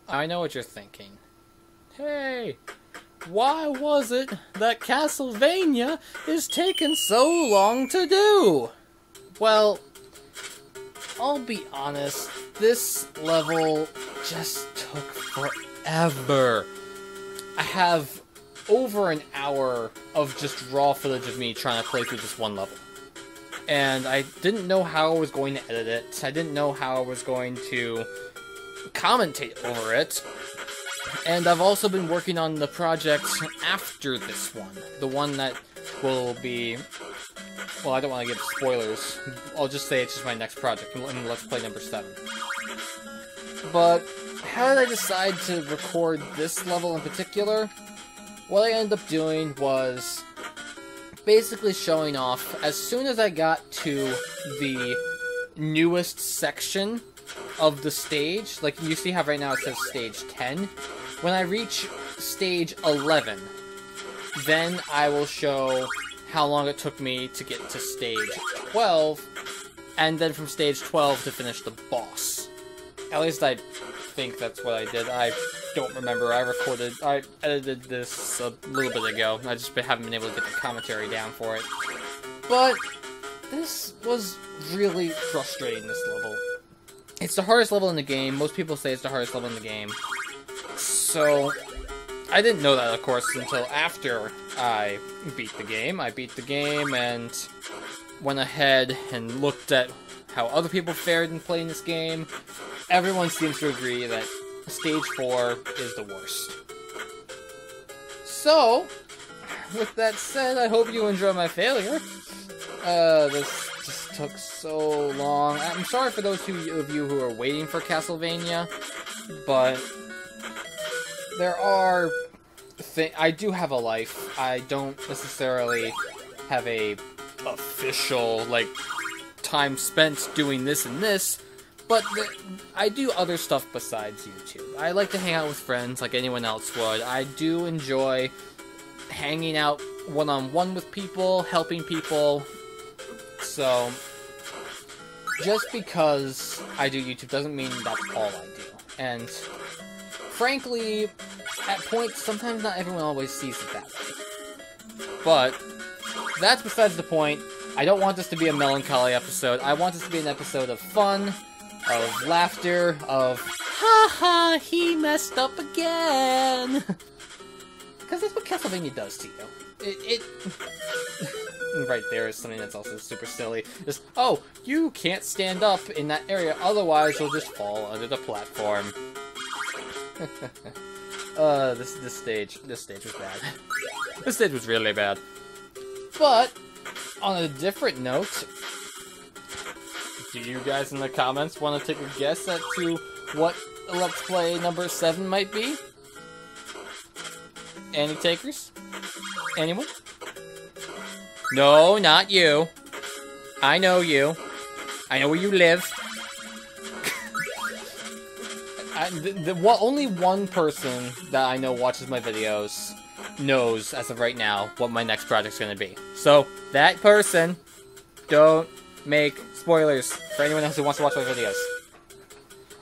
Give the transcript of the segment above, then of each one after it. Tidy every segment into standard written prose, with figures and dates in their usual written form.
I know what you're thinking. Hey, why was it that Castlevania is taking so long to do? Well, I'll be honest, this level just took forever. I have over an hour of just raw footage of me trying to play through this one level. And I didn't know how I was going to edit it. I didn't know how I was going to commentate over it. And I've also been working on the project after this one. The one that will be... Well, I don't want to give spoilers. I'll just say it's just my next project in Let's Play number 7. But how did I decide to record this level in particular? What I ended up doing was basically showing off as soon as I got to the newest section of the stage. Like, you see how right now it says stage 10? When I reach stage 11, then I will show how long it took me to get to stage 12, and then from stage 12 to finish the boss. At least I think that's what I did. I don't remember. I edited this a little bit ago. I just haven't been able to get the commentary down for it. But this was really frustrating, this level. It's the hardest level in the game. Most people say it's the hardest level in the game. So, I didn't know that, of course, until after I beat the game. I beat the game and went ahead and looked at how other people fared in playing this game. Everyone seems to agree that Stage 4 is the worst. So, with that said, I hope you enjoy my failure. This just took so long. I'm sorry for those of you who are waiting for Castlevania, but there are I do have a life. I don't necessarily have a official, like, time spent doing this and this, but I do other stuff besides YouTube. I like to hang out with friends like anyone else would. I do enjoy hanging out one-on-one with people, helping people. So, just because I do YouTube doesn't mean that's all I do. And frankly, at points, sometimes not everyone always sees it that way. But that's besides the point. I don't want this to be a melancholy episode. I want this to be an episode of fun, of laughter, of ha, he messed up again. Because that's what Castlevania does to you. Right there is something that's also super silly. Just, oh, you can't stand up in that area, otherwise you'll just fall under the platform. This stage was bad. This stage was really bad. But, on a different note, do you guys in the comments want to take a guess as to what Let's Play number 7 might be? Any takers? Anyone? No, not you. I know you. I know where you live. Only one person that I know watches my videos knows, as of right now, what my next project's gonna be. So, that person, don't make spoilers for anyone else who wants to watch my videos.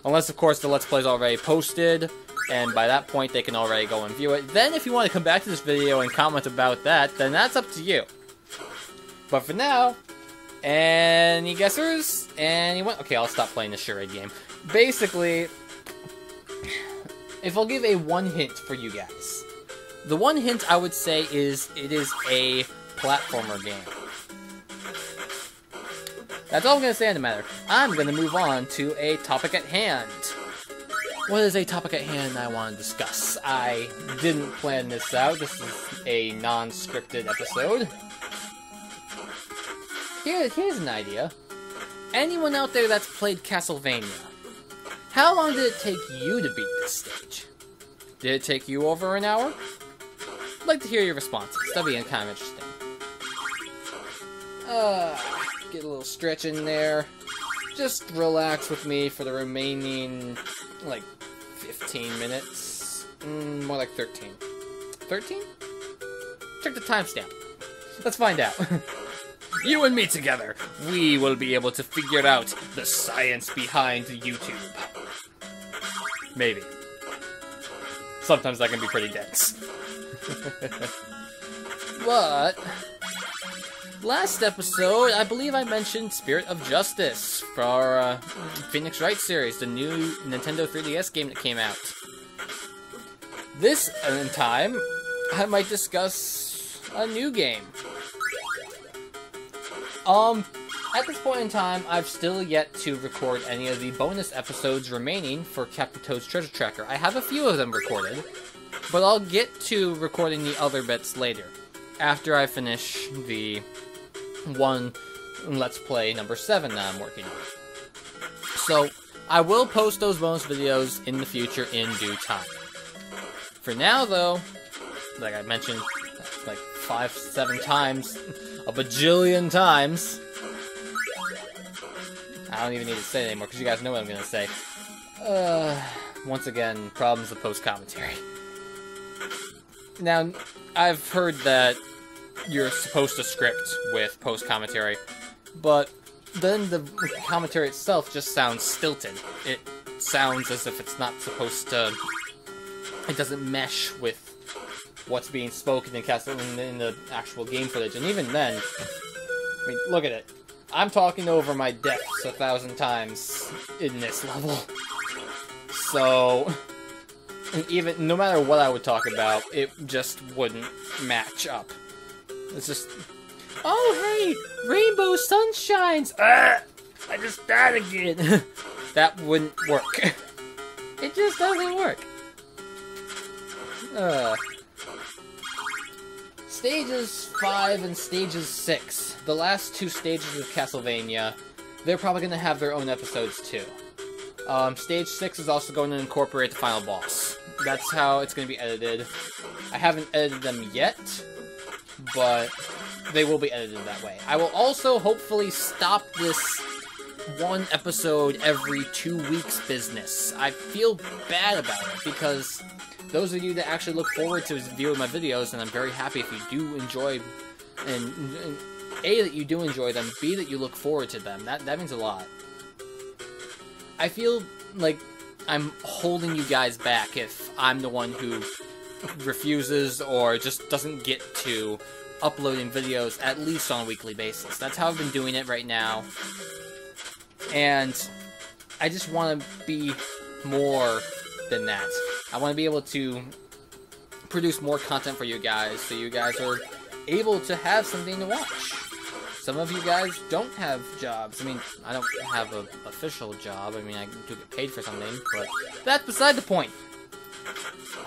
Unless, of course, the Let's Play is already posted, and by that point they can already go and view it. Then, if you want to come back to this video and comment about that, then that's up to you. But for now, any guessers? Anyone? Okay, I'll stop playing this charade game. Basically, if I'll give a one hint for you guys. The one hint I would say is it is a platformer game. That's all I'm going to say on the matter. I'm going to move on to a topic at hand. What is a topic at hand I want to discuss? I didn't plan this out. This is a non-scripted episode. Here's an idea. Anyone out there that's played Castlevania, how long did it take you to beat this stage? Did it take you over an hour? I'd like to hear your responses. That'd be kind of interesting. Get a little stretch in there. Just relax with me for the remaining, like, 15 minutes. More like 13. 13? Check the timestamp. Let's find out. You and me together, we will be able to figure out the science behind YouTube. Maybe. sometimes that can be pretty dense. But last episode, I believe I mentioned Spirit of Justice for Phoenix Wright series, the new Nintendo 3DS game that came out. This time, I might discuss a new game. At this point in time, I've still yet to record any of the bonus episodes remaining for Captain Toad's Treasure Tracker. I have a few of them recorded, but I'll get to recording the other bits later, after I finish the one Let's Play number 7 that I'm working on. So, I will post those bonus videos in the future in due time. For now, though, like I mentioned, like 5-7 times, a bajillion times, I don't even need to say it anymore, because you guys know what I'm going to say. Once again, problems with post-commentary. Now, I've heard that you're supposed to script with post-commentary, but then the commentary itself just sounds stilted. It sounds as if it's not supposed to... It doesn't mesh with what's being spoken in the actual game footage, and even then, I mean, look at it. I'm talking over my depths 1,000 times in this level. So, even no matter what I would talk about, it just wouldn't match up. It's just, oh hey, rainbow sunshines! I just died again! That wouldn't work. It just doesn't work. Stages 5 and Stages 6, the last 2 stages of Castlevania, they're probably going to have their own episodes too. Stage 6 is also going to incorporate the final boss. That's how it's going to be edited. I haven't edited them yet, but they will be edited that way. I will also hopefully stop this one episode every 2 weeks business. I feel bad about it, because those of you that actually look forward to viewing my videos, and I'm very happy if you do enjoy, and A, that you do enjoy them, B, that you look forward to them. That means a lot. I feel like I'm holding you guys back if I'm the one who refuses or just doesn't get to uploading videos at least on a weekly basis. That's how I've been doing it right now. And I just want to be more than that. I want to be able to produce more content for you guys, so you guys are able to have something to watch. Some of you guys don't have jobs. I mean, I don't have an official job. I mean, I do get paid for something, but that's beside the point.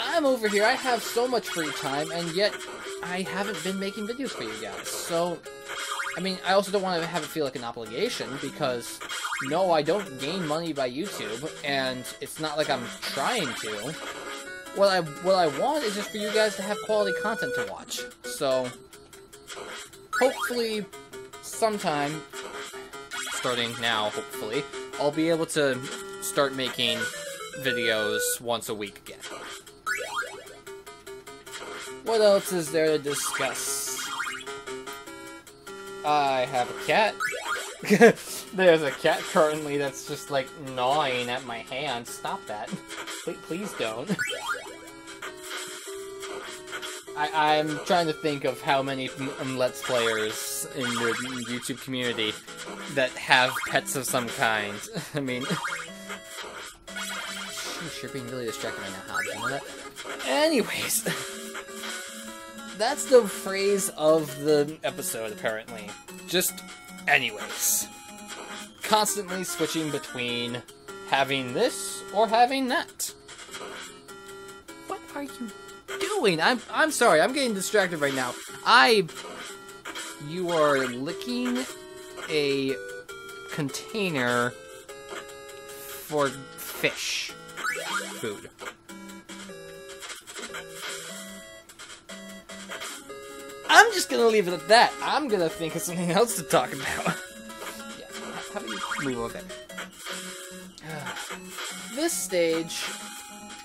I'm over here. I have so much free time, and yet I haven't been making videos for you guys. So, I mean, I also don't want to have it feel like an obligation, because no, I don't gain money by YouTube, and it's not like I'm trying to. What I want is just for you guys to have quality content to watch. So, hopefully, sometime, starting now, hopefully, I'll be able to start making videos once a week again. What else is there to discuss? I have a cat. There's a cat currently that's just, like, gnawing at my hand. Stop that. Please don't. I'm trying to think of how many Let's Players in the YouTube community that have pets of some kind. I mean... Sheesh, you're being really distracted right now, Hobbs. You know that? Anyways... That's the phrase of the episode, apparently. Just anyways. Constantly switching between having this or having that. What are you doing? I'm sorry, I'm getting distracted right now. You are licking a container for fish food. I'm just gonna leave it at that. I'm gonna think of something else to talk about. Yeah, how about you move over there? This stage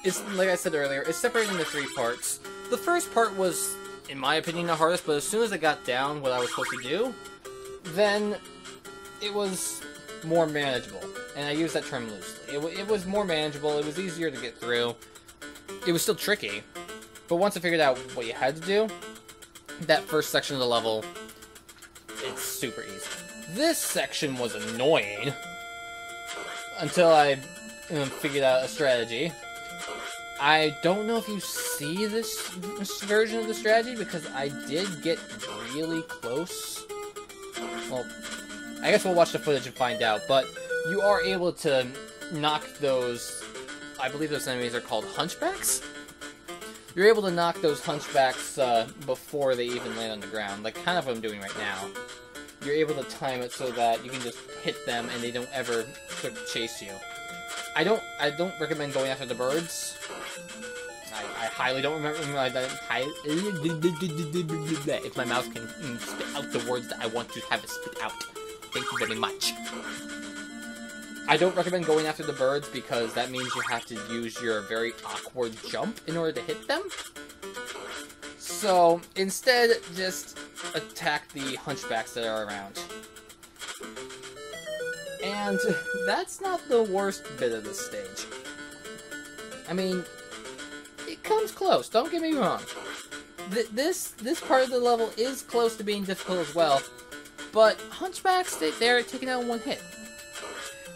is, like I said earlier, is separated into 3 parts. The first part was, in my opinion, the hardest, but as soon as I got down what I was supposed to do, then it was more manageable. And I use that term loosely. It was more manageable, it was easier to get through. it was still tricky. But once I figured out what you had to do, that first section of the level, it's super easy. This section was annoying until I figured out a strategy. I don't know if you see this version of the strategy, because I did get really close. Well, I guess we'll watch the footage and find out, but you are able to knock those, I believe those enemies are called hunchbacks? You're able to knock those hunchbacks before they even land on the ground, like kind of what I'm doing right now. You're able to time it so that you can just hit them and they don't ever chase you. I don't recommend going after the birds. I highly don't remember. If my mouth can spit out the words that I want to have it spit out. Thank you very much. I don't recommend going after the birds because that means you have to use your very awkward jump in order to hit them. So instead, just attack the hunchbacks that are around. And that's not the worst bit of this stage. I mean, it comes close, don't get me wrong. This part of the level is close to being difficult as well, but hunchbacks, they're taken out in one hit.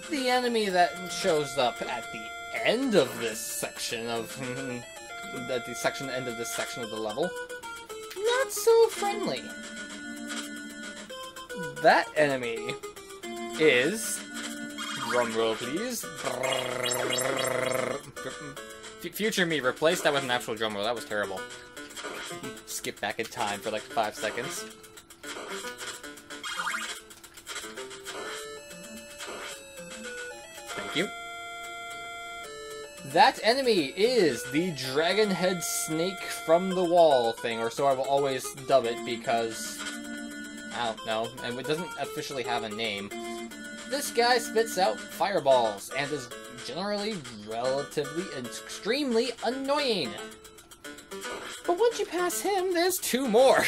The enemy that shows up at the end of this section of... at the end of this section of the level, not so friendly. That enemy is... drumroll, please. Future me, replace that with an actual drumroll. That was terrible. Skip back in time for like 5 seconds. Thank you. That enemy is the dragon head snake from the wall thing, or so I will always dub it because... I don't know, and it doesn't officially have a name. This guy spits out fireballs, and is generally relatively and extremely annoying. But once you pass him, there's 2 more.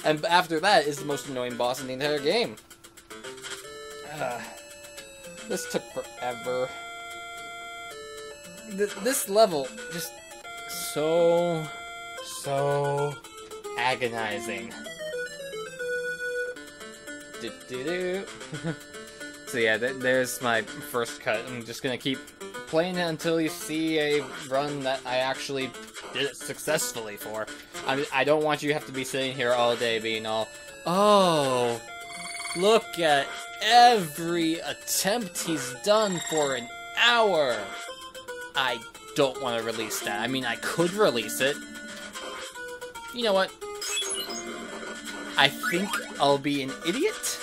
And after that is the most annoying boss in the entire game. This took forever. This level, just so agonizing. So yeah, there's my first cut. I'm just gonna keep playing it until you see a run that I actually did it successfully for. I don't want you to have to be sitting here all day being all, oh, look at every attempt he's done for an hour. I don't want to release that. I mean, I could release it. You know what? I think I'll be an idiot.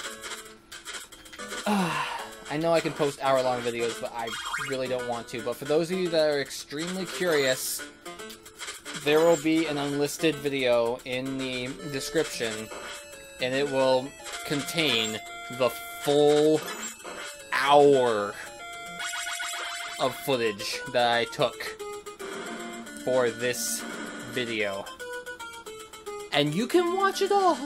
I know I can post hour-long videos, but I really don't want to. But for those of you that are extremely curious, there will be an unlisted video in the description, and it will contain the full hour of footage that I took for this video. And you can watch it all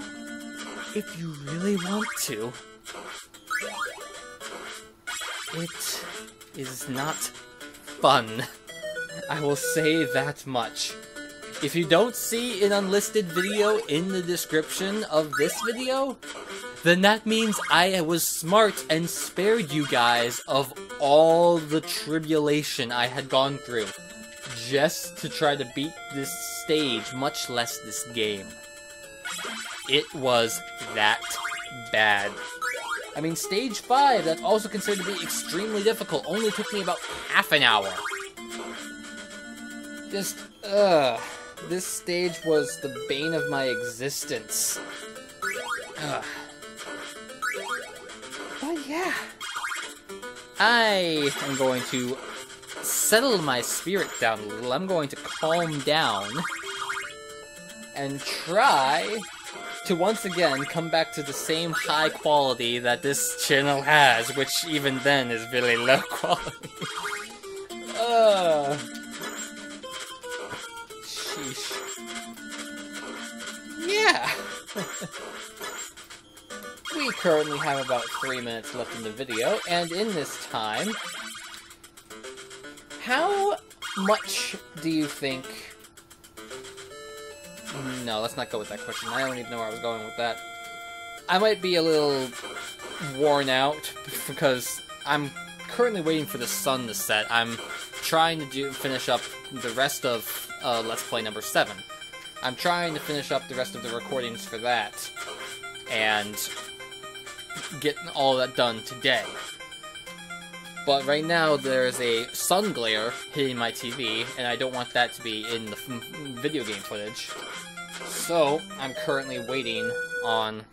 if you really want to. It is not fun. I will say that much. If you don't see an unlisted video in the description of this video, then that means I was smart and spared you guys of all the tribulation I had gone through just to try to beat this stage, much less this game. It was that bad. I mean, stage 5, that's also considered to be extremely difficult, only took me about half an hour. Just, this stage was the bane of my existence. But yeah, I am going to settle my spirit down a little. I'm going to calm down and try to once again come back to the same high quality that this channel has, which even then is really low quality. Sheesh. Yeah. We currently have about 3 minutes left in the video, and in this time, how much do you think... No, let's not go with that question. I don't even know where I was going with that. I might be a little worn out because I'm currently waiting for the sun to set. I'm trying to finish up the rest of Let's Play number 7. I'm trying to finish up the rest of the recordings for that and get all that done today. But right now there's a sun glare hitting my TV, and I don't want that to be in the video game footage. So I'm currently waiting on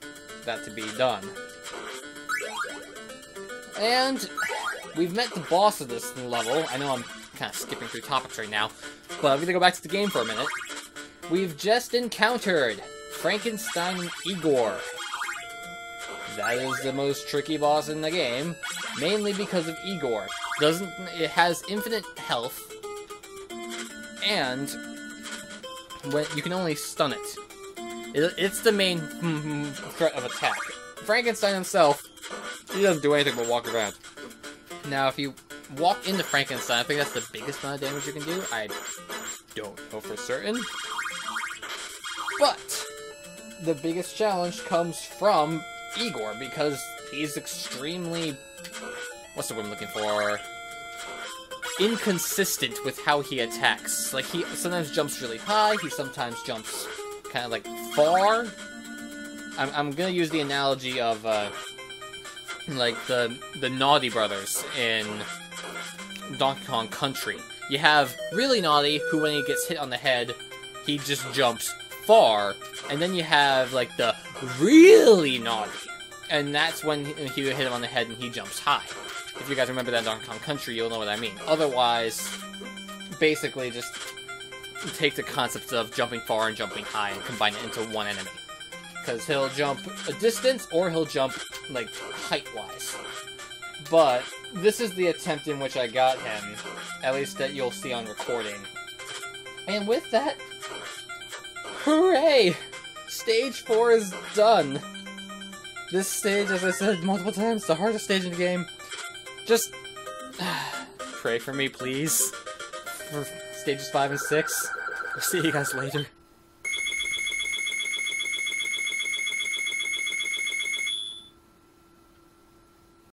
that to be done. And we've met the boss of this level. I know I'm kind of skipping through topics right now, but I'm going to go back to the game for a minute. We've just encountered Frankenstein and Igor. That is the most tricky boss in the game, mainly because of Igor. It has infinite health, and when you can only stun it. It's the main threat of attack. Frankenstein himself, he doesn't do anything but walk around. Now, if you walk into Frankenstein, I think that's the biggest amount of damage you can do. I don't know for certain. But the biggest challenge comes from Igor, because he's extremely... what's the word I'm looking for? Inconsistent with how he attacks. Like, he sometimes jumps really high, he sometimes jumps kind of, like, far. I'm gonna use the analogy of, like, the Naughty Brothers in Donkey Kong Country. You have really naughty, who when he gets hit on the head, he just jumps far, and then you have, like, the really naughty, and that's when you hit him on the head and he jumps high. If you guys remember that Donkey Kong Country, you'll know what I mean. Otherwise, basically just take the concepts of jumping far and jumping high and combine it into one enemy. Because he'll jump a distance, or he'll jump, like, height-wise. But this is the attempt in which I got him, at least that you'll see on recording. And with that, hooray! Stage 4 is done. This stage, as I said multiple times, the hardest stage in the game. Just pray for me, please, for stages 5 and 6. I'll see you guys later.